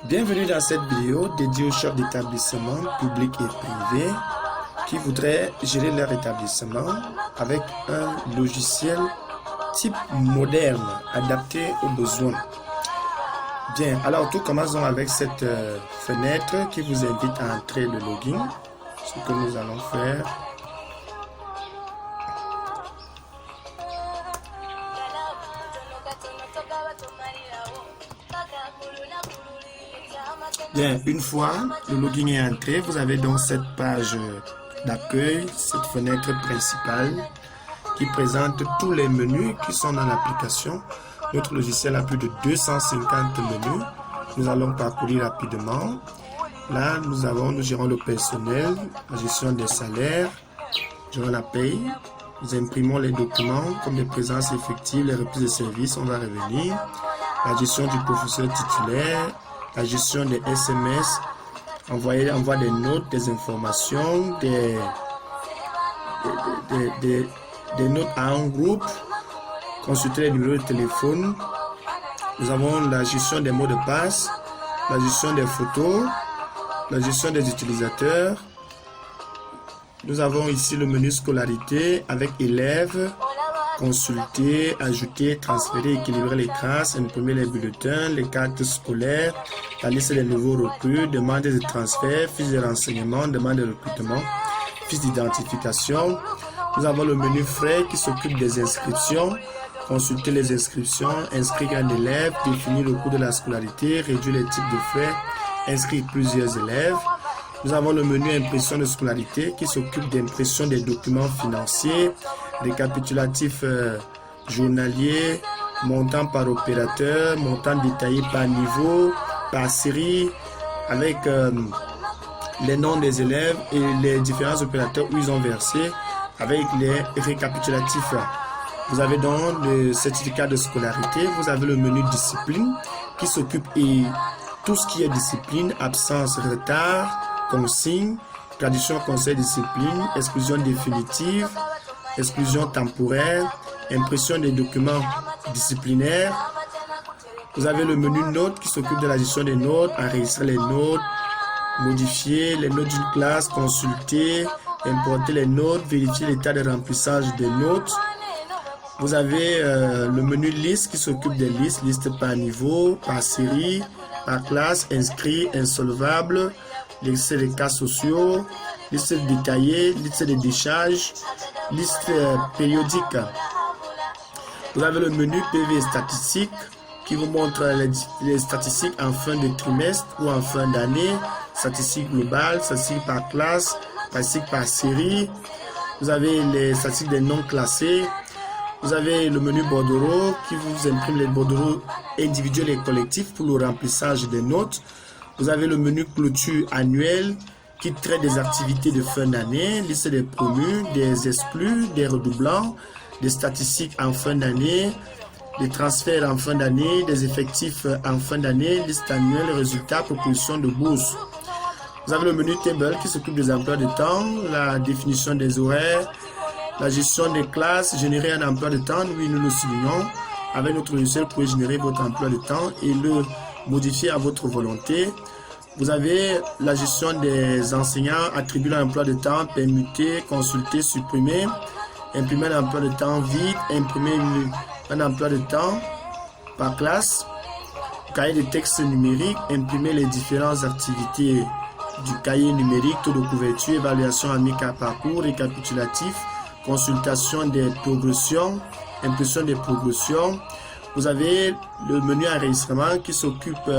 Bienvenue dans cette vidéo dédiée aux chefs d'établissement publics et privés qui voudraient gérer leur établissement avec un logiciel type moderne adapté aux besoins. Bien, alors tout commence donc avec cette fenêtre qui vous invite à entrer le login. Ce que nous allons faire. Bien, une fois le login est entré, vous avez donc cette page d'accueil, cette fenêtre principale qui présente tous les menus qui sont dans l'application. Notre logiciel a plus de 250 menus. Nous allons parcourir rapidement. Là, nous gérons le personnel, la gestion des salaires, nous gérons la paye. Nous imprimons les documents comme les présences effectives, les reprises de services, on va revenir. La gestion du professeur titulaire, la gestion des SMS, envoie des notes, des informations, des notes à un groupe, consulter les numéros de téléphone. Nous avons la gestion des mots de passe, la gestion des photos, la gestion des utilisateurs. Nous avons ici le menu scolarité avec élèves, consulter, ajouter, transférer, équilibrer les classes, imprimer les bulletins, les cartes scolaires, la liste des nouveaux recrues, demande de transfert, fiches de renseignement, demande de recrutement, fiches d'identification. Nous avons le menu frais qui s'occupe des inscriptions, consulter les inscriptions, inscrire un élève, définir le coût de la scolarité, réduire les types de frais, inscrire plusieurs élèves. Nous avons le menu impression de scolarité qui s'occupe d'impression des documents financiers, récapitulatif journalier, montant par opérateur, montant détaillé par niveau, par série, avec les noms des élèves et les différents opérateurs où ils ont versé, avec les récapitulatifs. Vous avez donc le certificat de scolarité, vous avez le menu discipline qui s'occupe de tout ce qui est discipline, absence, retard, consigne, traduction, conseil, discipline, exclusion définitive, exclusion temporaire, impression des documents disciplinaires. Vous avez le menu notes qui s'occupe de la gestion des notes, enregistrer les notes, modifier les notes d'une classe, consulter, importer les notes, vérifier l'état de remplissage des notes. Vous avez le menu liste qui s'occupe des listes, liste par niveau, par série, par classe, inscrit, insolvable, liste des cas sociaux, liste détaillée, liste des décharges, liste périodique. Vous avez le menu PV statistique qui vous montre les statistiques en fin de trimestre ou en fin d'année, statistiques globales, statistiques par classe, statistiques par série. Vous avez les statistiques des non classés. Vous avez le menu bordereau qui vous imprime les bordereaux individuels et collectifs pour le remplissage des notes. Vous avez le menu clôture annuel qui traite des activités de fin d'année, liste des promus, des exclus, des redoublants, des statistiques en fin d'année, des transferts en fin d'année, des effectifs en fin d'année, liste annuelle, résultats, propositions de bourse. Vous avez le menu table qui s'occupe des emplois de temps, la définition des horaires, la gestion des classes, générer un emploi de temps. Oui, nous le soulignons. Avec notre logiciel, vous pouvez générer votre emploi de temps et le modifier à votre volonté. Vous avez la gestion des enseignants, attribuer l'emploi de temps, permuter, consulter, supprimer, imprimer un emploi de temps vide, imprimer un emploi de temps par classe, cahier de texte numérique, imprimer les différentes activités du cahier numérique, taux de couverture, évaluation à mi-cas parcours, récapitulatif, consultation des progressions, impression des progressions. Vous avez le menu enregistrement qui s'occupe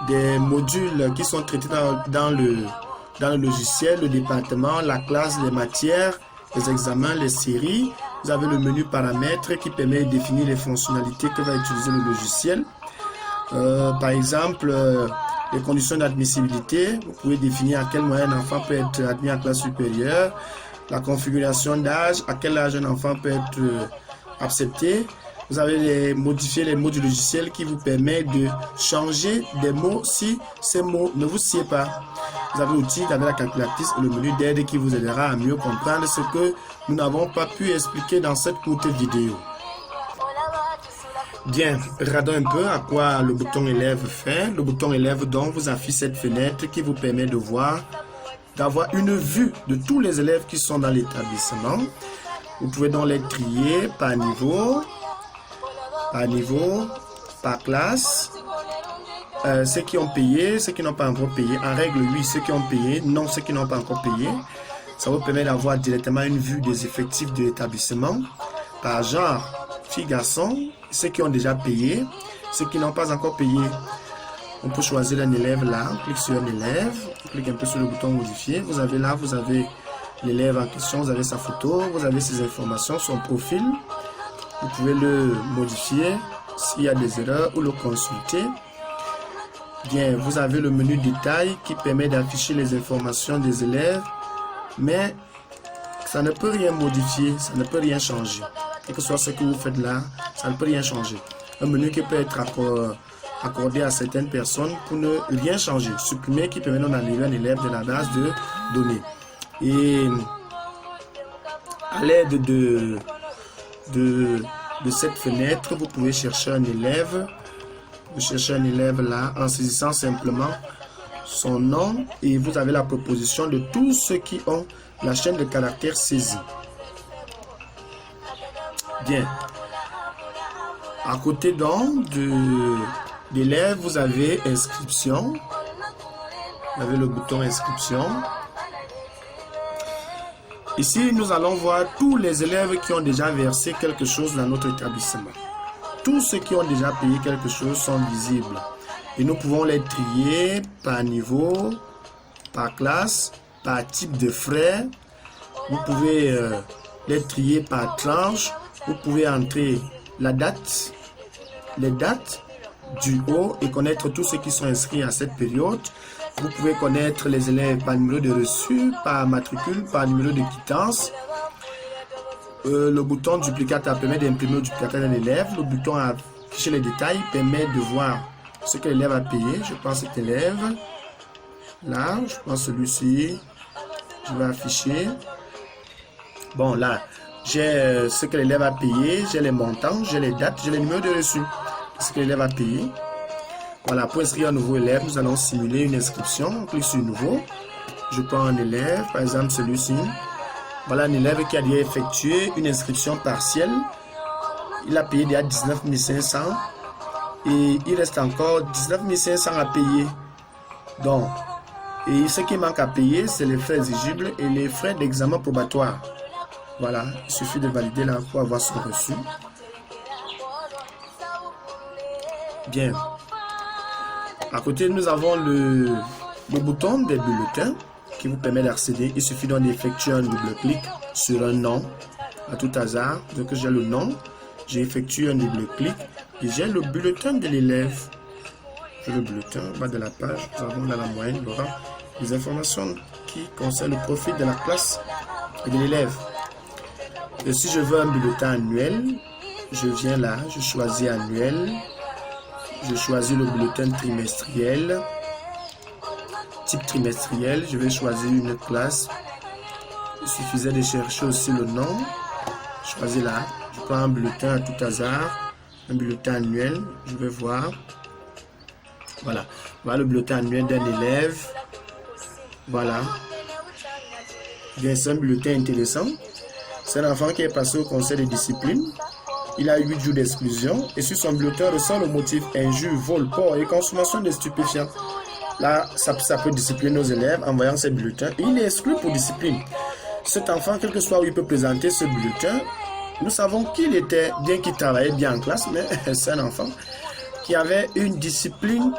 des modules qui sont traités dans le logiciel, le département, la classe, les matières, les examens, les séries. Vous avez le menu paramètres qui permet de définir les fonctionnalités que va utiliser le logiciel. Par exemple, les conditions d'admissibilité. Vous pouvez définir à quel moyen un enfant peut être admis en classe supérieure. La configuration d'âge, à quel âge un enfant peut être accepté. Vous avez modifié les mots du logiciel qui vous permet de changer des mots si ces mots ne vous sied pas. Vous avez l'outil avec la calculatrice et le menu d'aide qui vous aidera à mieux comprendre ce que nous n'avons pas pu expliquer dans cette courte vidéo. Bien, regardons un peu à quoi le bouton élève fait. Le bouton élève donc vous affiche cette fenêtre qui vous permet de voir, d'avoir une vue de tous les élèves qui sont dans l'établissement. Vous pouvez donc les trier par niveau, par classe. Ceux qui ont payé, ceux qui n'ont pas encore payé. En règle, oui, ceux qui ont payé, non, ceux qui n'ont pas encore payé. Ça vous permet d'avoir directement une vue des effectifs de l'établissement par genre, filles, garçons, ceux qui ont déjà payé, ceux qui n'ont pas encore payé. On peut choisir un élève là, on clique sur un élève, on clique un peu sur le bouton modifier. Vous avez là, vous avez l'élève en question, vous avez sa photo, vous avez ses informations, son profil. Vous pouvez le modifier s'il y a des erreurs ou le consulter. Bien, vous avez le menu détail qui permet d'afficher les informations des élèves, mais ça ne peut rien modifier, ça ne peut rien changer. Quel que soit ce que vous faites là, ça ne peut rien changer. Un menu qui peut être accordé à certaines personnes pour ne rien changer. Supprimer qui permet d'enlever un élève de la base de données. Et à l'aide de cette fenêtre, vous pouvez chercher un élève. Vous cherchez un élève là en saisissant simplement son nom et vous avez la proposition de tous ceux qui ont la chaîne de caractères saisie. Bien. À côté donc de l'élève, vous avez inscription. Vous avez le bouton inscription. Ici, nous allons voir tous les élèves qui ont déjà versé quelque chose dans notre établissement. Tous ceux qui ont déjà payé quelque chose sont visibles. Et nous pouvons les trier par niveau, par classe, par type de frais. Vous pouvez les trier par tranche. Vous pouvez entrer la date, les dates du haut et connaître tous ceux qui sont inscrits à cette période. Vous pouvez connaître les élèves par numéro de reçu, par matricule, par numéro de quittance. Le bouton duplicateur permet d'imprimer le duplicateur d'un élève. Le bouton afficher les détails permet de voir ce que l'élève a payé. Je prends cet élève. Là, je prends celui-ci. Je vais afficher. Bon, là, j'ai ce que l'élève a payé. J'ai les montants, j'ai les dates, j'ai les numéros de reçu. Ce que l'élève a payé. Voilà, pour inscrire un nouveau élève, nous allons simuler une inscription. On clique sur nouveau. Je prends un élève, par exemple celui-ci. Voilà un élève qui a déjà effectué une inscription partielle. Il a payé déjà 19 500 et il reste encore 19 500 à payer. Donc, et ce qui manque à payer, c'est les frais exigibles et les frais d'examen probatoire. Voilà, il suffit de valider là pour avoir son reçu. Bien. À côté, nous avons le bouton des bulletins qui vous permet d'accéder. Il suffit donc d'effectuer un double-clic sur un nom à tout hasard. Donc j'ai le nom, j'ai effectué un double-clic et j'ai le bulletin de l'élève. J'ai le bulletin en bas de la page. Nous avons dans la moyenne, il y aura des informations qui concernent le profil de la classe et de l'élève. Et si je veux un bulletin annuel, je viens là, je choisis annuel. Je choisis le bulletin trimestriel. Type trimestriel, je vais choisir une classe. Il suffisait de chercher aussi le nom. Je choisis là. Je prends un bulletin à tout hasard. Un bulletin annuel. Je vais voir. Voilà. Voilà le bulletin annuel d'un élève. Voilà. Bien, c'est un bulletin intéressant. C'est un enfant qui est passé au conseil de discipline. Il a 8 jours d'exclusion et sur son bulletin ressort le motif injure, vol, port et consommation de stupéfiants. Là, ça peut discipliner nos élèves en voyant ces bulletins. Et il est exclu pour discipline. Cet enfant, quel que soit où il peut présenter ce bulletin, nous savons qu'il était, bien qu'il travaillait bien en classe, mais c'est un enfant qui avait une discipline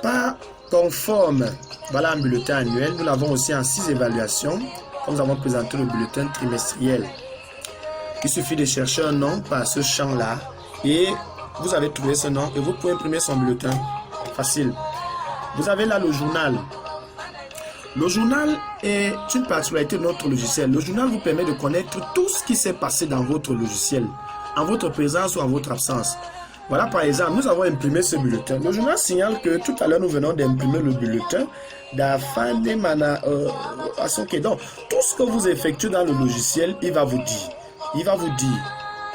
pas conforme. Voilà un bulletin annuel. Nous l'avons aussi en 6 évaluations. Comme nous avons présenté le bulletin trimestriel. Il suffit de chercher un nom par ce champ-là et vous avez trouvé ce nom et vous pouvez imprimer son bulletin. Facile. Vous avez là le journal. Le journal est une particularité de notre logiciel. Le journal vous permet de connaître tout ce qui s'est passé dans votre logiciel, en votre présence ou en votre absence. Voilà par exemple, nous avons imprimé ce bulletin. Le journal signale que tout à l'heure nous venons d'imprimer le bulletin d'Afande Mana Asoke. Donc, tout ce que vous effectuez dans le logiciel, il va vous dire. Il va vous dire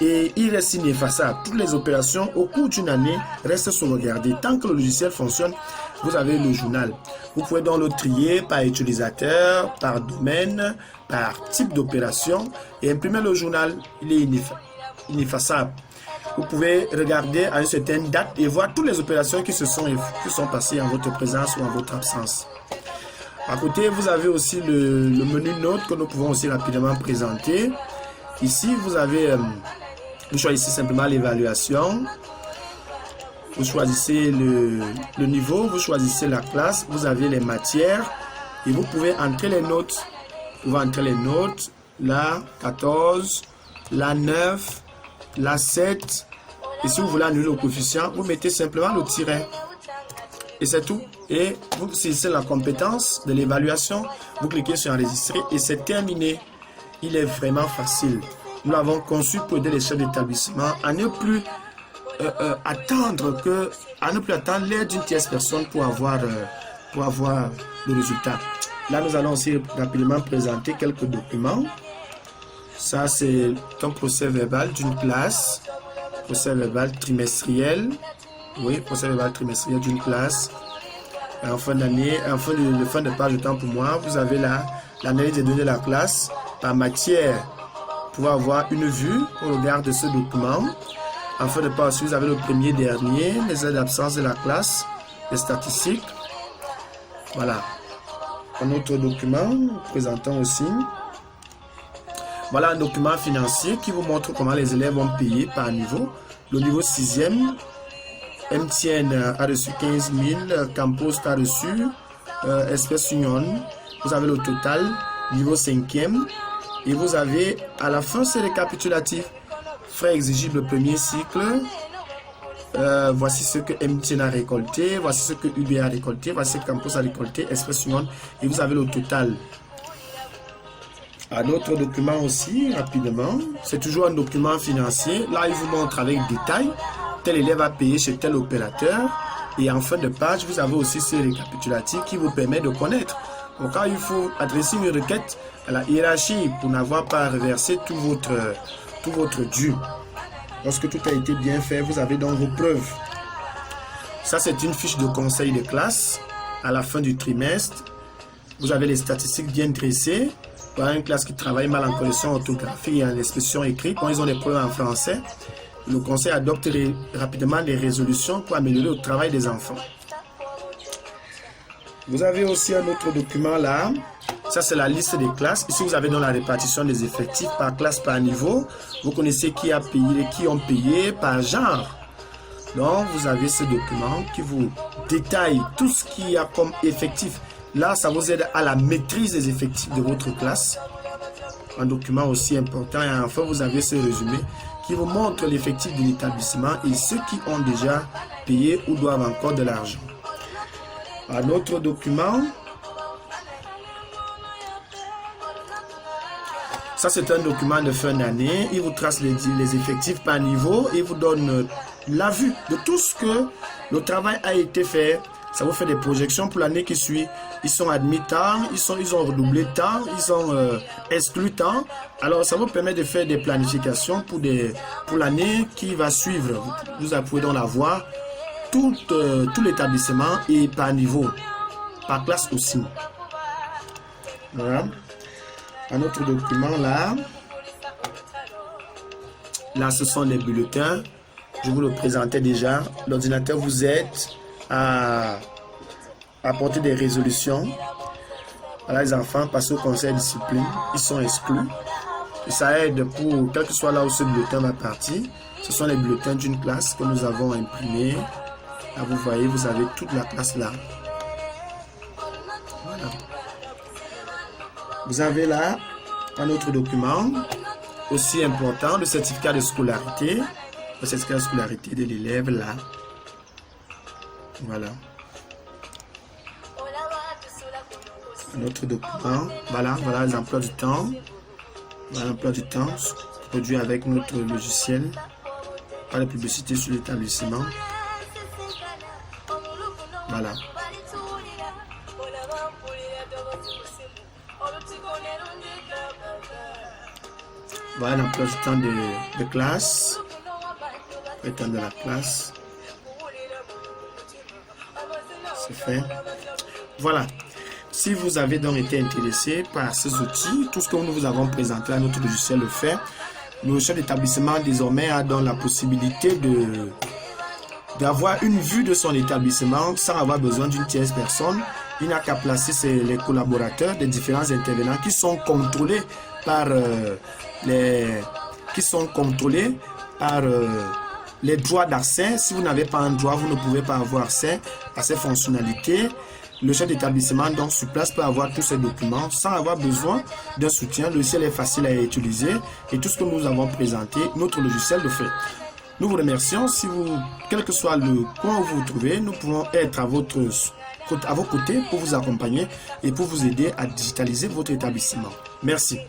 et il reste ineffaçable. Toutes les opérations au cours d'une année restent sauvegardées. Tant que le logiciel fonctionne, vous avez le journal. Vous pouvez donc le trier par utilisateur, par domaine, par type d'opération et imprimer le journal. Il est ineffaçable. Vous pouvez regarder à une certaine date et voir toutes les opérations qui sont passées en votre présence ou en votre absence. À côté, vous avez aussi le menu notes que nous pouvons aussi rapidement présenter. Ici, vous choisissez simplement l'évaluation. Vous choisissez le niveau, vous choisissez la classe, vous avez les matières et vous pouvez entrer les notes. Vous pouvez entrer les notes, la 14, la 9, la 7. Et si vous voulez annuler le coefficient, vous mettez simplement le tiret. Et c'est tout. Et vous saisissez la compétence de l'évaluation, vous cliquez sur enregistrer et c'est terminé. Il est vraiment facile. Nous l'avons conçu pour aider les chefs d'établissement à ne plus attendre l'aide d'une tierce personne pour avoir le résultat. Là, nous allons aussi rapidement présenter quelques documents. Ça, c'est un procès verbal d'une classe, procès verbal trimestriel. Oui, procès verbal trimestriel d'une classe. En fin d'année, en fin de page de temps pour moi, vous avez là l'analyse des données de la classe par matière pour avoir une vue au regard de ce document. En fin de page, vous avez le premier, dernier, les heures d'absence de la classe, les statistiques. Voilà. Un autre document présentant aussi. Voilà un document financier qui vous montre comment les élèves vont payer par niveau. Le niveau 6e, MTN a reçu 15 000, Campos a reçu, Espèce Union. Vous avez le total, niveau 5e. Et vous avez à la fin, c'est récapitulatif. Frais exigibles premier cycle. Voici ce que MTN a récolté. Voici ce que UB a récolté. Voici ce que Campos a récolté. Espèce Union. Et vous avez le total. Un autre document aussi, rapidement. C'est toujours un document financier. Là, il vous montre avec détail. Tel élève a payé chez tel opérateur. Et en fin de page, vous avez aussi ce récapitulatif qui vous permet de connaître. Donc, quand il faut adresser une requête à la hiérarchie pour n'avoir pas reversé tout votre dû. Lorsque tout a été bien fait, vous avez donc vos preuves. Ça, c'est une fiche de conseil de classe à la fin du trimestre. Vous avez les statistiques bien dressées. Voilà une classe qui travaille mal en correction orthographique et en expression écrite. Quand ils ont des problèmes en français, le conseil adopte rapidement des résolutions pour améliorer le travail des enfants. Vous avez aussi un autre document là. Ça, c'est la liste des classes. Ici, vous avez dans la répartition des effectifs par classe, par niveau. Vous connaissez qui a payé, qui ont payé par genre. Donc, vous avez ce document qui vous détaille tout ce qu'il y a comme effectif. Là, ça vous aide à la maîtrise des effectifs de votre classe. Un document aussi important. Et enfin, vous avez ce résumé qui vous montre l'effectif de l'établissement et ceux qui ont déjà payé ou doivent encore de l'argent. Un autre document. Ça, c'est un document de fin d'année. Il vous trace les effectifs par niveau. Il vous donne la vue de tout ce que le travail a été fait. Ça vous fait des projections pour l'année qui suit. Ils sont admis tant, ils ont redoublé tant, ils ont exclu tant. Alors, ça vous permet de faire des planifications pour l'année qui va suivre. Vous pouvez donc la voir. Tout l'établissement et par niveau, par classe aussi. Voilà. Un autre document là. Là, ce sont les bulletins. Je vous le présentais déjà. L'ordinateur vous aide à apporter des résolutions. Voilà, les enfants passent au conseil de discipline. Ils sont exclus. Et ça aide pour, quel que soit là où ce bulletin va partir. Ce sont les bulletins d'une classe que nous avons imprimés. Là, vous voyez, vous avez toute la classe là. Voilà. Vous avez là un autre document aussi important, le certificat de scolarité. Le certificat de scolarité de l'élève là. Voilà. Un autre document. Voilà les emplois du temps. Voilà l'emploi du temps produit avec notre logiciel. Pas de publicité sur l'établissement. Voilà. Voilà l'emploi du temps de classe. Le temps de la classe. C'est fait. Voilà. Si vous avez donc été intéressé par ces outils, tout ce que nous vous avons présenté à notre logiciel le fait, le logiciel d'établissement désormais a donc la possibilité d'avoir une vue de son établissement sans avoir besoin d'une tierce personne. Il n'a qu'à placer les collaborateurs des différents intervenants qui sont contrôlés par les droits d'accès. Si vous n'avez pas un droit, vous ne pouvez pas avoir accès à ces fonctionnalités. Le chef d'établissement, donc, sur place, peut avoir tous ces documents sans avoir besoin d'un soutien. Le logiciel est facile à utiliser et tout ce que nous avons présenté, notre logiciel le fait. Nous vous remercions. Si vous, quel que soit le coin où vous vous trouvez, nous pouvons être à vos côtés pour vous accompagner et pour vous aider à digitaliser votre établissement. Merci.